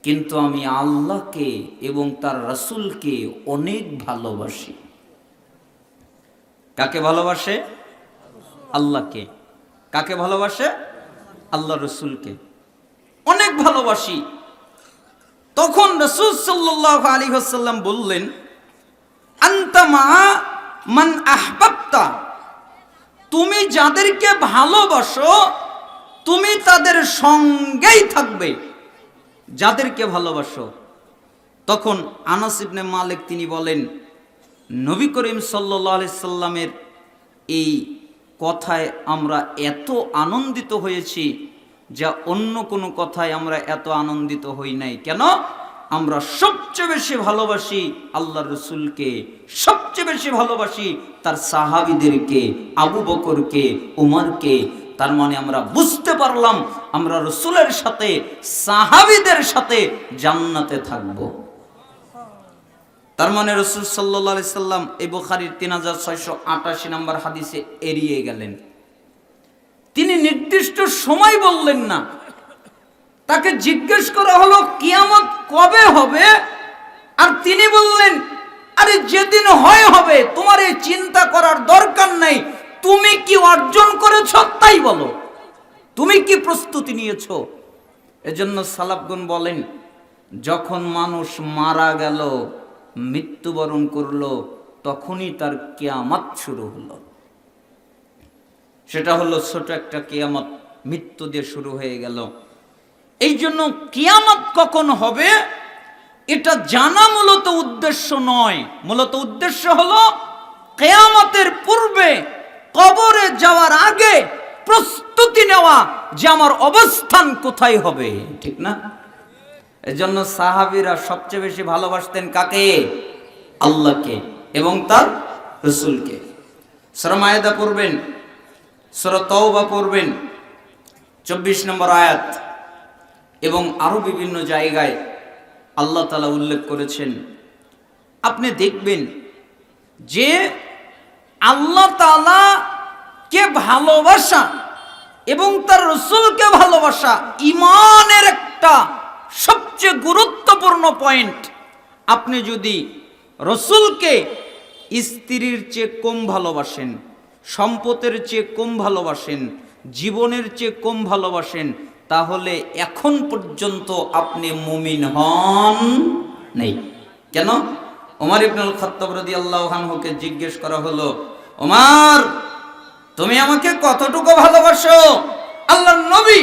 কিন্তু আমি আল্লাহকে এবং তার রাসূলকে অনেক ভালোবাসি। কাকে ভালোবাসে? আল্লাহকে। কাকে ভালোবাসে? আল্লাহ রাসূলকে অনেক ভালোবাসি। তখন রাসূল সাল্লাল্লাহু আলাইহি ওয়াসাল্লাম বললেন, আনতা মা মান আহবাবতা, তুমি যাদেরকে ভালোবাসো তুমি তাদের সঙ্গেই থাকবে। যাদেরকে ভালোবাসো। তখন আনাস ইবনে মালিক তিনি বলেন, নবী করিম সাল্লাল্লাহু আলাইহি সাল্লামের এই কথায় আমরা এত আনন্দিত হয়েছি যা অন্য কোনো কথায় আমরা এত আনন্দিত হই নাই। কেন? আমরা সবচেয়ে বেশি ভালোবাসি আল্লাহর রাসূলকে, সবচেয়ে বেশি ভালোবাসি তার সাহাবীদেরকে, আবু বকরকে, উমরকে। তার মানে আমরা বুঝতে পারলাম আমরা রাসূলের সাথে, সাহাবীদের সাথে জান্নাতে থাকব। তার মানে রাসূল সাল্লাল্লাহু আলাইহি সাল্লাম এই বুখারীর 3688 নম্বর হাদিসে এড়িয়ে গেলেন। তিনি নির্দিষ্ট সময় বললেন না। তাকে জিজ্ঞেস করা হলো কিয়ামত কবে হবে, আর তিনি বললেন, আরে যেদিন হয় হবে, তোমার এই চিন্তা করার দরকার নাই। তুমি কি অর্জন করেছ তাই বলো, তুমি কি প্রস্তুতি নিয়েছো। এজন্য সালাফগণ বলেন, যখন মানুষ মারা গেল, মৃত্যুবরণ করলো, তখনই তার কিয়ামত শুরু হলো। সেটা হলো ছোট একটা কিয়ামত, মৃত্যু দিয়ে শুরু হয়ে গেল। এই জন্য কিয়ামত কখন হবে এটা জানা মূলত উদ্দেশ্য নয়। মূলত উদ্দেশ্য হলো কিয়ামতের পূর্বে, কবরে যাওয়ার আগে প্রস্তুতি নেওয়া যে আমার অবস্থান কোথায় হবে, ঠিক না? এজন্য সাহাবীরা সবচেয়ে বেশি ভালোবাসতেন কাকে? আল্লাহকে এবং তার রাসূলকে। সূরা মায়েদা পড়বেন, সূরা তাওবা পড়বেন, 24 নম্বর আয়াত এবং আরো বিভিন্ন জায়গায় আল্লাহ তাআলা উল্লেখ করেছেন। আপনি দেখবেন যে আল্লাহ তাআলা কে ভালোবাসা এবং তার রাসূলকে ভালোবাসা ঈমানের একটা সবচেয়ে গুরুত্বপূর্ণ পয়েন্ট। আপনি যদি রাসূলকে স্ত্রীর চেয়ে কম ভালোবাসেন, সম্পদের চেয়ে কম ভালোবাসেন, জীবনের চেয়ে কম ভালোবাসেন, তাহলে এখন পর্যন্ত আপনি মুমিন হন নাই। কেন? ওমর ইবনুল খাত্তাব রাদিয়াল্লাহু আনহুকে জিজ্ঞেস করা হলো, ওমর তুমি আমাকে কতটুকু ভালোবাসো? আল্লাহর নবী,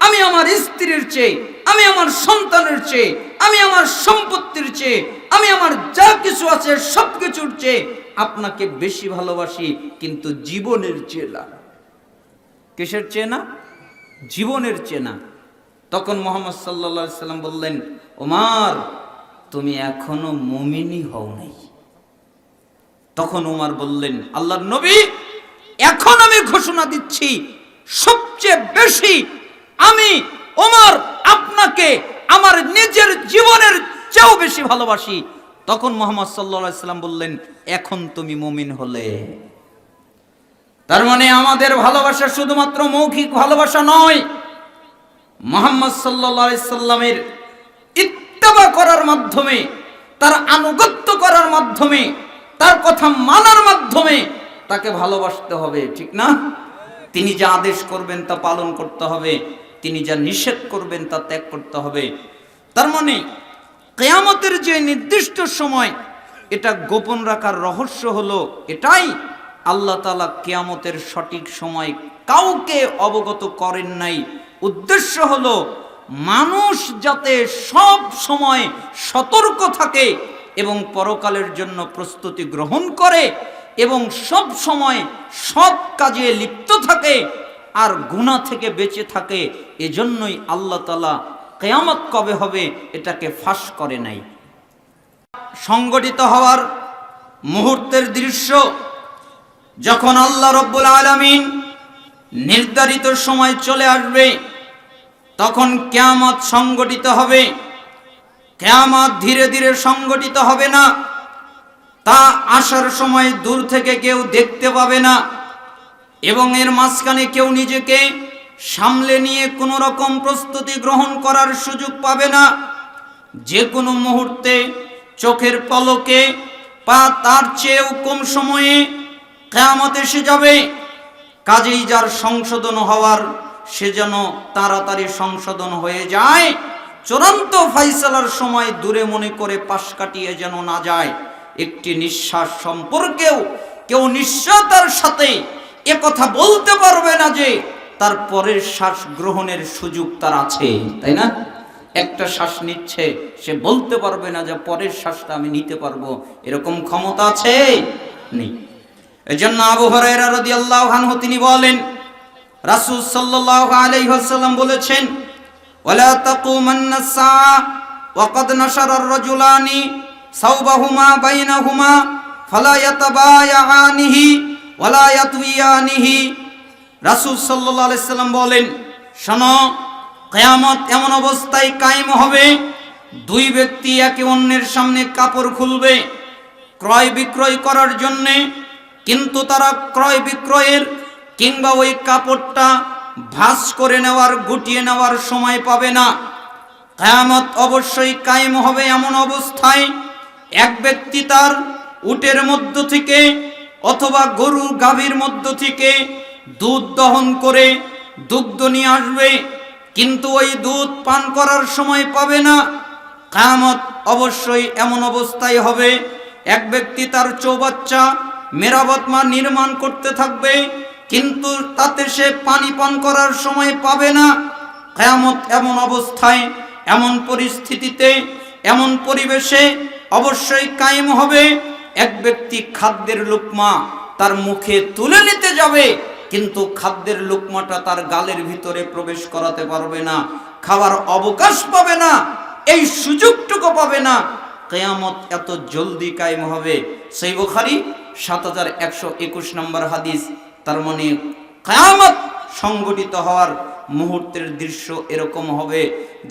আমি আমার স্ত্রীর চেয়ে, আমি আমার সন্তানের চেয়ে, আমি আমার সম্পত্তির চেয়ে, আমি আমার যা কিছু আছে সবকিছুর চেয়ে আপনাকে বেশি ভালোবাসি, কিন্তু জীবনের চেয়ে না। কিসের চেয়ে না? জীবনের চেয়ে না। তখন মুহাম্মদ সাল্লাল্লাহু আলাইহি সাল্লাম বললেন, ওমর তুমি এখনো মুমিনই হও নাই। তখন ওমর বললেন, আল্লাহর নবী, এখন আমি ঘোষণা দিচ্ছি সবচেয়ে বেশি আমি ওমর আপনাকে আমার নিজের জীবনের চেয়েও বেশি ভালোবাসি। তখন মুহাম্মদ সাল্লাল্লাহু আলাইহি সাল্লাম বললেন, এখন তুমি মুমিন হলে। তার মানে আমাদের ভালোবাসা শুধুমাত্র মৌখিক ভালোবাসা নয়, মুহাম্মদ সাল্লাল্লাহু আলাইহি সাল্লামের ইত্তেবা করার মাধ্যমে, তার আনুগত্য করার মাধ্যমে, তার কথা মানার মাধ্যমে তাকে ভালোবাসতে হবে, ঠিক না? তিনি যা আদেশ করবেন তা পালন করতে হবে, তিনি যা নিষেধ করবেন তা ত্যাগ করতে হবে। তার মানে কিয়ামতের যে নির্দিষ্ট সময়, এটা গোপন রাখার রহস্য হলো এটাই, আল্লাহ তাআলা কিয়ামতের সঠিক সময় কাউকে অবগত করেন নাই। উদ্দেশ্য হলো মানুষ যাতে সব সময় সতর্ক থাকে এবং পরকালের জন্য প্রস্তুতি গ্রহণ করে এবং সব সময় সৎ কাজে লিপ্ত থাকে আর গুনাহ থেকে বেঁচে থাকে। এজন্যই আল্লাহ তাআলা কিয়ামত কবে হবে এটাকে ফাঁস করে নাই। সংগঠিত হওয়ার মুহূর্তের দৃশ্য, যখন আল্লাহ রাব্বুল আলামিন নির্ধারিত সময় চলে আসবে, তখন কিয়ামত সংগঠিত হবে। কিয়ামত ধীরে ধীরে সংগঠিত হবে না, তা আসার সময় দূর থেকে কেউ দেখতে পাবে না এবং এর মাঝখানে কেউ নিজেকে সামলে নিয়ে কোনো রকম প্রস্তুতি গ্রহণ করার সুযোগ পাবে না। যে কোনো মুহূর্তে চোখের পলকে বা তার চেয়েও কম সময়ে কিয়ামত এসে যাবে। কাজেই যার সংশোধন হওয়ার সে যেন তাড়াতাড়ি সংশোধন হয়ে যায়, চূড়ান্ত ফাইসালার সময় দূরে মনে করে পাশ কাটিয়ে যেন না যায়। একটি নিঃশ্বাস সম্পর্কেও কেউ নিশ্চয়তার সাথে এ কথা বলতে পারবে না যে তার পরের শ্বাস গ্রহণের সুযোগ তার আছে, তাই না? একটা শ্বাস নিচ্ছে, সে বলতে পারবে না যে পরের শ্বাসটা আমি নিতে পারবো, এরকম ক্ষমতা আছে? নেই। এজন্য আবু হুরায়রা রাদিয়াল্লাহু আনহু তিনি বলেন, রাসূল সাল্লাল্লাহু আলাইহি ওয়াসাল্লাম বলেছেন, ওয়ালা তাকুমান্না সাআ ওয়া ক্বাদ নাশারা আর-রাজুলানি সাওবাহুমা বাইনাহুমা ফালা ইয়াতাবায়ানিহি ওয়ালা ইয়াতবিয়ানিহি। রাসূল সাল্লাল্লাহু আলাইহি সাল্লাম বলেন, শোনো, কিয়ামত এমন অবস্থায় কায়েম হবে, দুই ব্যক্তি একে অন্যের সামনে কাপড় খুলবে ক্রয় বিক্রয় করার জন্য, কিন্তু তারা ক্রয় বিক্রয়ের কিংবা ওই কাপড়টা ভাঁজ করে নেওয়ার, গুটিয়ে নেওয়ার সময় পাবে না। কিয়ামত অবশ্যই কায়েম হবে এমন অবস্থায় এক ব্যক্তি তার উটের মধ্য থেকে অথবা গরুর গাভীর মধ্য থেকে দুধ দহন করে দুগ্ধ নিয়ে আসবে, কিন্তু ওই দুধ পান করার সময় পাবে না। কিয়ামত অবশ্যই এমন অবস্থায় হবে এক ব্যক্তি তার চৌবাচ্চা মেরামত নির্মাণ করতে থাকবে, কিন্তু তাতে সে পানি পান করার সময় পাবে না। কিয়ামত এমন অবস্থায়, এমন পরিস্থিতিতে, এমন পরিবেশে অবশ্যই কায়েম হবে, এক ব্যক্তি খাদ্যের লুকমা তার মুখে তুলে নিতে যাবে, কিন্তু খাদ্যের লুকমাটা তার গালের ভিতরে প্রবেশ করাতে পারবে না, খাবার অবকাশ পাবে না, এই সুযোগটুকু পাবে না। কিয়ামত এত জলদি কায়েম হবে। সহিহ বুখারী ৭১২১ নম্বর হাদিস। তার মানে কিয়ামত সংগঠিত হওয়ার মুহূর্তের দৃশ্য এরকম হবে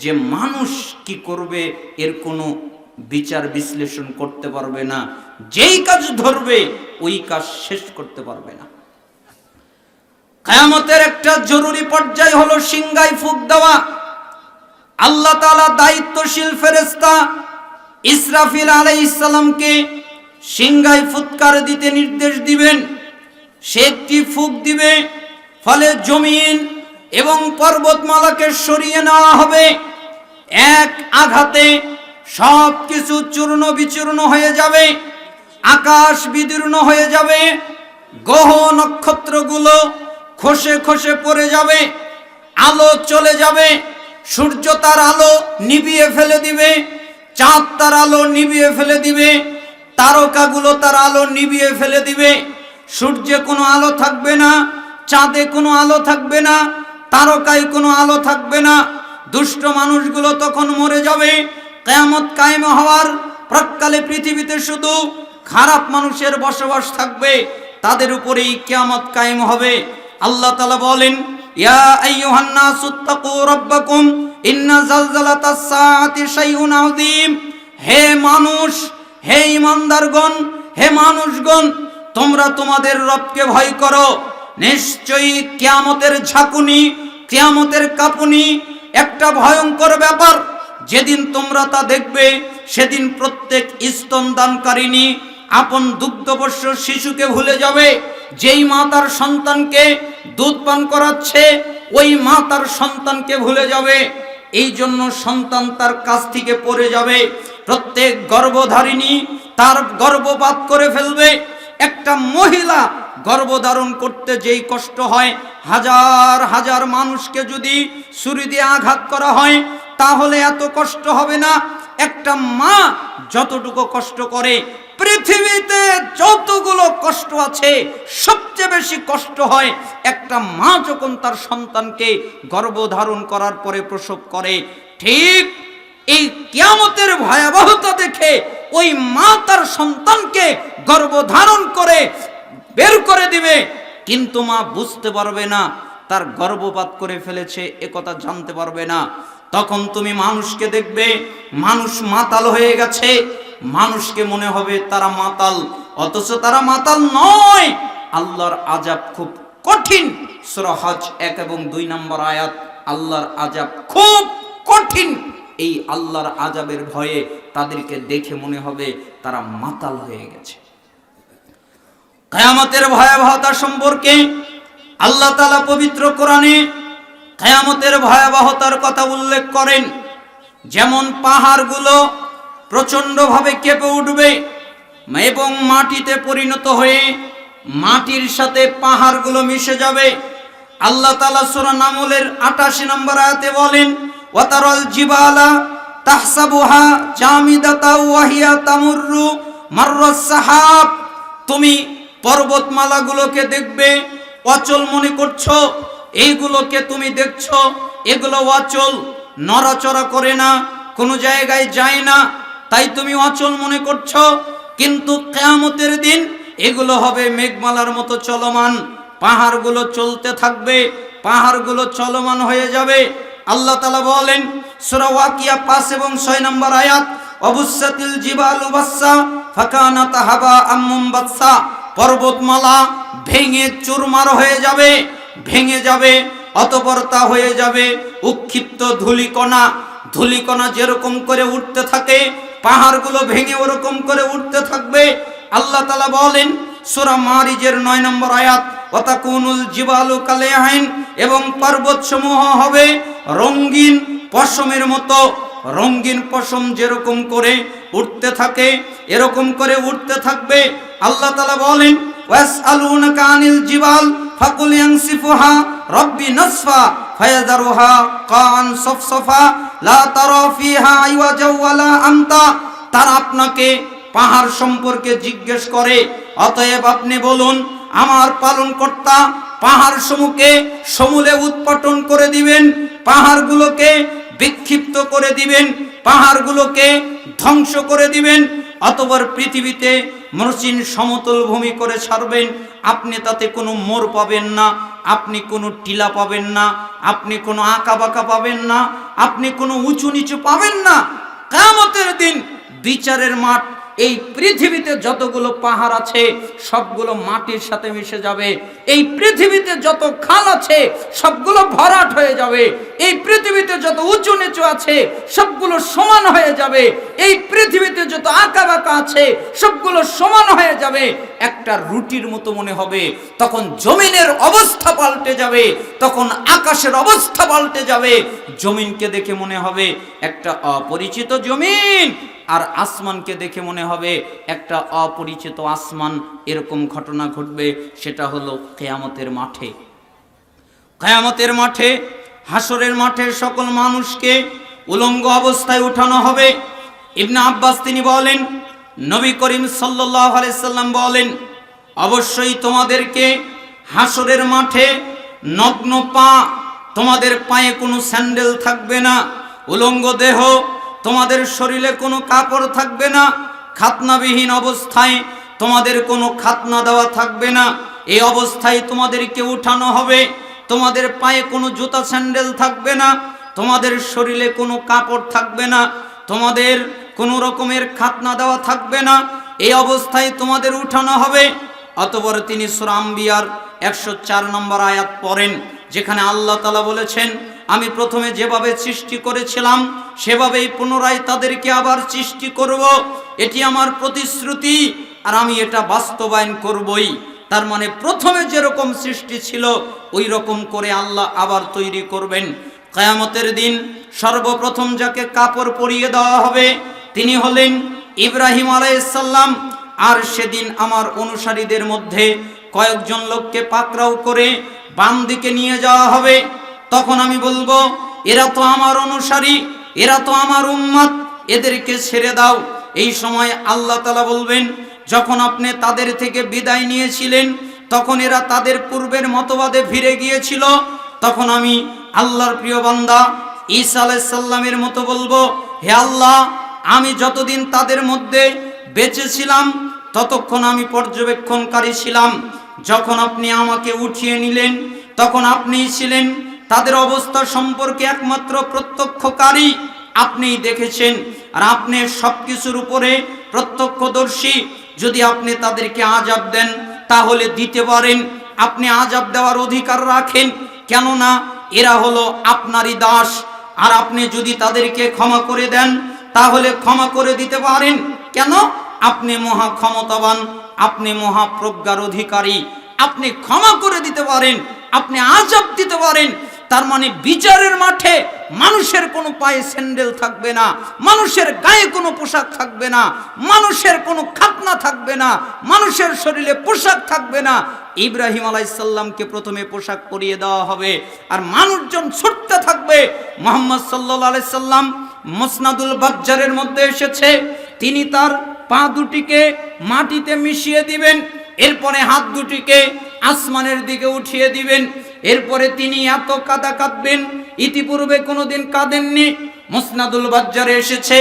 যে মানুষ কি করবে এর কোনো বিচার বিশ্লেষণ করতে পারবে না, যেই কাজ ধরবে ওই কাজ শেষ করতে পারবে না। কিয়ামতের একটা জরুরি পর্যায় হলো সিংহায় ফুঁক দেওয়া। আল্লাহ তাআলা দায়িত্বশীল ফেরেশতা ইসরাফিল আলাইহিস সালামকে সিংহায় ফুৎকার দিতে নির্দেশ দিবেন। সে একটি ফুঁক দিবে, ফলে জমিন এবং পর্বতমালাকে সরিয়ে নেওয়া হবে। এক আঘাতে সব কিছু চূর্ণ বিচূর্ণ হয়ে যাবে, আকাশ বিদীর্ণ হয়ে যাবে, গ্রহ নক্ষত্রগুলো খসে খসে পড়ে যাবে, আলো চলে যাবে, সূর্য তার আলো নিভিয়ে ফেলে দিবে, চাঁদ তার আলো নিভিয়ে ফেলে দিবে, তারকাগুলো তার আলো নিভিয়ে ফেলে দিবে। সূর্যে কোনো আলো থাকবে না, চাঁদে কোনো আলো থাকবে না, তারকায় কোনো আলো থাকবে না। দুষ্ট মানুষগুলো তখন মরে যাবে। কিয়ামত কায়েম হওয়ার প্রাক্কালে পৃথিবীতে শুধু খারাপ মানুষের বসবাস থাকবে, তাদের উপরেই কিয়ামত কায়েম হবে। আল্লাহ তাআলা বলেন, ইয়া আইয়ুহান নাসুত্তাকু রাব্বাকুম ইন্না জালজালাতাস সাআতি শাইউন আযীম। হে মানুষ, হে ঈমানদারগণ, হে মানুষগণ, তোমরা তোমাদের রবকে ভয় করো। নিশ্চয়ই কিয়ামতের ঝাঁকুনি, কিয়ামতের কাঁপুনি একটা ভয়ঙ্কর ব্যাপার। যেদিন তোমরা তা দেখবে সেদিন প্রত্যেক স্তনদানকারিণী আপন দুগ্ধপোষ্য শিশুকে ভুলে যাবে। যেই মা তার সন্তানকে দুধ পান করাচ্ছে ওই মা তার সন্তানকে ভুলে যাবে। এই জন্য সন্তান তার কাছ থেকে পড়ে যাবে। প্রত্যেক গর্ভধারিণী তার গর্ভপাত করে ফেলবে। একটা মহিলা গর্ভধারণ করতে যেই কষ্ট হয়, হাজার হাজার মানুষকে যদি ছুরি দিয়ে আঘাত করা হয় তাহলে এত কষ্ট হবে না। একটা মা যতটুকু কষ্ট করে, পৃথিবীতে যতগুলো কষ্ট আছে সবচেয়ে বেশি কষ্ট হয় একটা মা যখন তার সন্তানকে গর্ভধারণ করার পরে প্রসব করে। ঠিক এই কিয়ামতের ভয়াবহতা দেখে ওই মা তার সন্তানকে গর্ভধারণ করে বের করে দিবে, কিন্তু মা বুঝতে পারবে না তার গর্ভপাত করে ফেলেছে, একথা জানতে পারবে না। তখন তুমি মানুষকে দেখবে, মানুষ মাতাল হয়ে গেছে, মানুষকে মনে হবে তারা মাতাল, অথচ তারা মাতাল নয়। আল্লাহর আযাব খুব কঠিন। সূরা হজ 1 এবং 2 নম্বর আয়াত। আল্লাহর আযাব খুব কঠিন। এই আল্লাহর আযাবের ভয়ে তাদেরকে দেখে মনে হবে তারা মাতাল হয়ে গেছে। কিয়ামতের ভয়াবহতা সম্পর্কে আল্লাহ তাআলা পবিত্র কোরআনে কিয়ামতের ভয়াবহতার কথা উল্লেখ করেন। যেমন পাহাড়গুলো প্রচণ্ডভাবে কেঁপে উঠবে এবং মাটিতে পরিণত হয়ে মাটির সাথে পাহাড়গুলো মিশে যাবে। আল্লাহ তাআলা সূরা নামলের 88 নম্বর আয়াতে বলেন, ওয়াতারাল জিবালা তাহসাবুহা জামিদাতাও ওয়া হিয়া তামুররু মাররাস সাহাব। তুমি পর্বতমালাগুলোকে দেখবে অচল মনে করছো, এইগুলোকে তুমি দেখছো এগুলো অচল, নড়াচড়া করে না, কোনো জায়গায় যায় না, তাই তুমি অচল মনে করছো। কিন্তু কিয়ামতের দিন এগুলো হবে মেঘমালার মতো চলমান। পাহাড়গুলো চলতে থাকবে, পাহাড়গুলো চলমান হয়ে যাবে। আল্লাহ তাআলা বলেন সূরা ওয়াকিয়া 5 এবং 6 নম্বর আয়াত, অবুসাতিল জিবালু বাসসা ফাকানাত হাবাআম মুনবাসসা। পর্বতমালা ভেঙে চুরমার হয়ে যাবে, ভেঙে যাবে, অতঃপর তা হয়ে যাবে উৎক্ষিপ্ত ধূলিকণা। ধূলিকণা যেরকম করে উঠতে থাকে, পাহাড়গুলো ভেঙে ওরকম করে উঠতে থাকবে। আল্লাহ তাআলা বলেন সূরা মারিজের 9 নম্বর আয়াত, ওয়াতাকুনুল জিবালু কালাইন। এবং পর্বতসমূহ হবে রঙিন পশমের মতো। রঙিন পশম যেরকম করে উঠতে থাকে এরকম করে উঠতে থাকবে। আল্লাহ তাআলা বলেন ওয়াসআলুনাকা আনিল জিবাল ফাকুল ইয়ানসিফুহা রাব্বি নাসফা ফায়াযারুহা কান সফসফা লা তারা ফিহা আইওয়াজা ওয়ালা আমতা। তারা আপনাকে পাহাড় সম্পর্কে জিজ্ঞেস করে, অতএব আপনি বলুন আমার পালনকর্তা পাহাড় সমূহকে সমূলে উৎপাটন করে দিবেন, পাহাড়গুলোকে বিক্ষিপ্ত করে দিবেন, পাহাড়গুলোকে ধ্বংস করে দিবেন, অতঃপর পৃথিবীতে মসৃণ সমতল ভূমি করে ছাড়বেন। আপনি তাতে কোনো মোড় পাবেন না, আপনি কোনো টিলা পাবেন না, আপনি কোনো আঁকা বাঁকা পাবেন না, আপনি কোনো উঁচু নিচু পাবেন না। কিয়ামতের দিন বিচারের মাঠ, এই পৃথিবীতে যতগুলো পাহাড় আছে সবগুলো মাটির সাথে মিশে যাবে। এই পৃথিবীতে যত খাল আছে সবগুলো ভরাট হয়ে যাবে। এই পৃথিবীতে যত উঁচু নিচু আছে সবগুলো সমান হয়ে যাবে। এই পৃথিবীতে যত আঁকা বাঁকা আছে সবগুলো সমান হয়ে যাবে। একটা রুটির মতো মনে হবে। তখন জমিনের অবস্থা পাল্টে যাবে, তখন আকাশের অবস্থা পাল্টে যাবে। জমিনকে দেখে মনে হবে একটা অপরিচিত জমিন, আর আসমানকে দেখে মনে হবে একটা অপরিচিত আসমান। এরকম ঘটনা ঘটবে, সেটা হলো কিয়ামতের মাঠে। কিয়ামতের মাঠে, হাসরের মাঠে সকল মানুষকে উলঙ্গ অবস্থায় উঠানো হবে। ইবনে আব্বাস তিনি বলেন, নবী করিম সাল্লাল্লাহু আলাইহি সাল্লাম বলেন, অবশ্যই তোমাদেরকে হাসরের মাঠে নগ্ন পা, তোমাদের পায়ে কোনো স্যান্ডেল থাকবে না, উলঙ্গ দেহ, তোমাদের শরীরে কোনো কাপড় থাকবে না, খাতনাবিহীন অবস্থায় তোমাদের কোনো খাতনা দেওয়া থাকবে না। এই অবস্থায় তোমাদেরকে উঠানো হবে। তোমাদের পায়ে কোনো জুতা স্যান্ডেল থাকবে না, তোমাদের শরীরে কোনো কাপড় থাকবে না, তোমাদের কোনো রকমের খাতনা দেওয়া থাকবে না। এই অবস্থায় তোমাদের উঠানো হবে। অতঃপর তিনি সূরা আম্বিয়ার 104 নম্বর আয়াত পড়েন, যেখানে আল্লাহ তাআলা বলেছেন, আমি প্রথমে যেভাবে সৃষ্টি করেছিলাম সেভাবেই পুনরায় তাদেরকে আবার সৃষ্টি করব। এটি আমার প্রতিশ্রুতি, আর আমি এটা বাস্তবায়ন করবই। তার মানে প্রথমে যেরকম সৃষ্টি ছিল ওই রকম করে আল্লাহ আবার তৈরি করবেন। কিয়ামতের দিন সর্বপ্রথম যাকে কাপড় পরিয়ে দেওয়া হবে তিনি হলেন ইব্রাহিম আলাইহিস সালাম। আর সেদিন আমার অনুসারীদের মধ্যে কয়েকজন লোককে পাকড়াও করে বাম দিকে নিয়ে যাওয়া হবে। তখন আমি বলবো, এরা তো আমার অনুসারী, এরা তো আমার উম্মত, এদেরকে ছেড়ে দাও। এই সময় আল্লাহ তাআলা বলবেন, যখন আপনি তাদের থেকে বিদায় নিয়েছিলেন তখন এরা তাদের পূর্বের মতবাদে ফিরে গিয়েছিল। তখন আমি আল্লাহর প্রিয় বান্দা ঈসা আলাইহিস সালামের মতো বলবো, হে আল্লাহ, আমি যতদিন তাদের মধ্যে বেঁচে ছিলাম ততক্ষণ আমি পর্যবেক্ষণকারী ছিলাম। যখন আপনি আমাকে উঠিয়ে নিলেন তখন আপনিই ছিলেন তাদের অবস্থা সম্পর্কে একমাত্র প্রত্যক্ষকারী। আপনিই দেখেছেন, আর আপনি সবকিছুর উপরে প্রত্যক্ষদর্শী। যদি আপনি তাদেরকে আযাব দেন তাহলে দিতে পারেন, আপনি আযাব দেওয়ার অধিকার রাখেন, কেননা এরা হলো আপনারই দাস, আর আপনি যদি তাদেরকে ক্ষমা করে দেন তাহলে ক্ষমা করে দিতে পারেন। কেন? আপনি মহা ক্ষমতাবান, আপনি মহা প্রজ্ঞার অধিকারী, আপনি ক্ষমা করে দিতে পারেন, আপনি আযাব দিতে পারেন। তার মানে বিচারের মাঠে মানুষের কোনো পায়ে স্যান্ডেল থাকবে না, মানুষের গায়ে কোনো পোশাক থাকবে না, মানুষের কোনো খাতনা থাকবে না, মানুষের শরীরে পোশাক থাকবে না। ইব্রাহিম আলাইহিস সালামকে প্রথমে পোশাক পরিয়ে দেওয়া হবে, আর মানুষজন ছুটতে থাকবে। মুহাম্মদ সাল্লাল্লাহু আলাইহি সাল্লাম মুসনাদুল বাজ্জারের মধ্যে এসেছে, তিনি তার পা দুটিকে মাটিতে মিশিয়ে দিবেন, এরপরে হাত দুটিকে আসমানের দিকে উঠিয়ে দিবেন, এরপরে তিনি এত কাঁদা কাঁদবেন, ইতিপূর্বে কোনোদিন কাঁদেননি। মুসনাদুল বাজ্জারে এসেছে,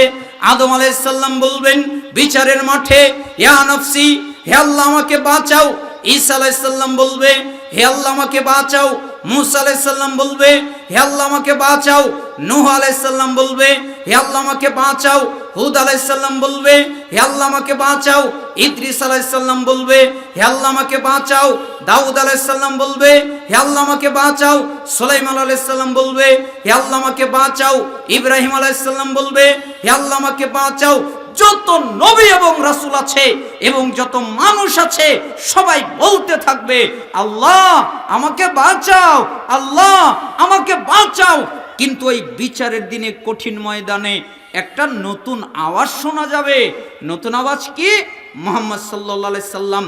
আদম আলাইহিস সালাম বলবেন বিচারের মাঠে, ইয়া নফসি, হে আল্লাহ আমাকে বাঁচাও। ঈসা আলাইহিস সালাম বলবে, হে আল্লাহ আমাকে বাঁচাও। মুসা আলাইহিস সালাম বলবে, হে আল্লাহ আমাকে বাঁচাও। নূহ আলাইহিস সালাম বলবে, হে আল্লাহ আমাকে বাঁচাও। হুদ আলাইহিস সালাম বলবে, হে আল্লাহ আমাকে বাঁচাও। ইদ্রিস আলাইহিস সালাম বলবে, হে আল্লাহ আমাকে বাঁচাও। দাউদ আলাইহিস সালাম বলবে, হে আল্লাহ আমাকে বাঁচাও। সুলাইমান আলাইহিস সালাম বলবে, হে আল্লাহ আমাকে বাঁচাও। ইব্রাহিম আলাইহিস সালাম বলবে, হে আল্লাহ আমাকে বাঁচাও। যত নবী এবং রাসূল আছে এবং যত মানুষ আছে সবাই বলতে থাকবে, আল্লাহ আমাকে বাঁচাও, আল্লাহ আমাকে বাঁচাও। কিন্তু এই বিচারের দিনে কঠিন ময়দানে একটা নতুন আওয়াজ শোনা যাবে। নতুন আওয়াজ কি? মুহাম্মদ সাল্লাল্লাহু আলাইহি সাল্লাম